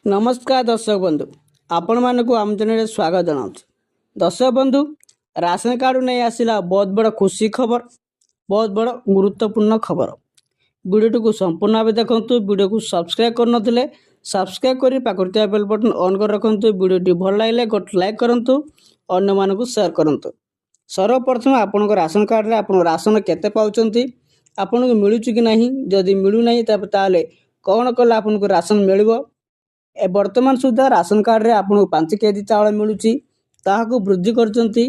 नमस्कार दर्शक बंधु आपण मानक आम चैनल स्वागत जनाऊँ। दर्शक बंधु राशन कार्ड नहीं आसला बहुत बड़ खुशी खबर, बहुत बड़ गुरुत्वपूर्ण खबर। वीडियो को संपूर्ण भाव देखु। वीडियो को सब्सक्राइब कर सब्सक्राइब कर पाखुरता बेल बटन ऑन कर रखु। वीडियो भल लगे गोटे लाइक करूँ, अन्य मानक शेयर करूँ। सर्वप्रथम आपण राशन कार्ड रे आपण राशन केते पाउचंती, आपन को मिलुच कि नहीं, जदि मिलूना ताले कौन कले आपन को राशन मिलिबो। वर्तमान सुधा राशन कार्ड रे आपन 5 केजी चावल मिलूची, ताहाको वृद्धि करचंती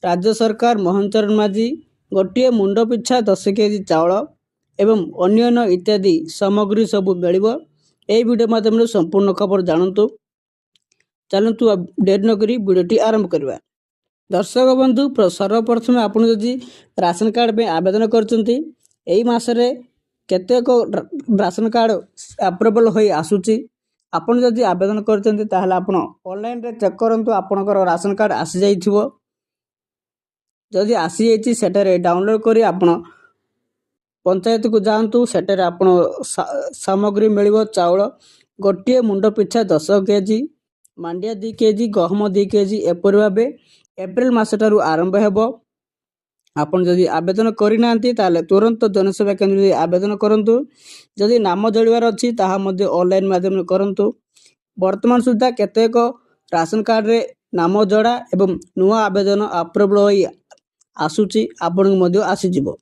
राज्य सरकार। मोहन चरण माझी गोटे मुंड पिछा 10 केजी चावल एवं अन्य इत्यादि सामग्री सब मिलिबो। ए वीडियो माध्यम संपूर्ण खबर जानतु। चलतु डेट न करी वीडियोटी आरंभ करवा। दर्शक बंधु सर्वप्रथम आपन जदि राशन कार्ड में आवेदन करचंती, एई मासरे केतेक राशन कार्ड अप्रूवल होई आसुची। आपन जदि आवेदन करचंती ताहले आपन ऑनलाइन रे चेक करंतु आपनकर राशन कार्ड आसी जाइथिबो। जदि आसी जाइछि सेटारे डाउनलोड करी आपन पंचायत को जांतु। सेटारे आपन सामग्री मिलिबो। चावल गोटे मुंड पिछा 10 केजी, मांडिया 2 केजी, गहम 2 केजी। एपरि भाबे एप्रिल मासटारू आरंभ हेबो। आपन जदि आवेदन करि नांती ताले तुरंत जनसेवा केंद्र रे आवेदन करंतु। जदि नाम जोड़िवार अछि ताहा मध्ये ऑनलाइन माध्यम करंतु। वर्तमान सुधा केतेक राशन कार्ड रे नाम जोड़ा एवं नुआ आवेदन अप्रूवल होई आसुची, आपन मध्ये आसी जिवो।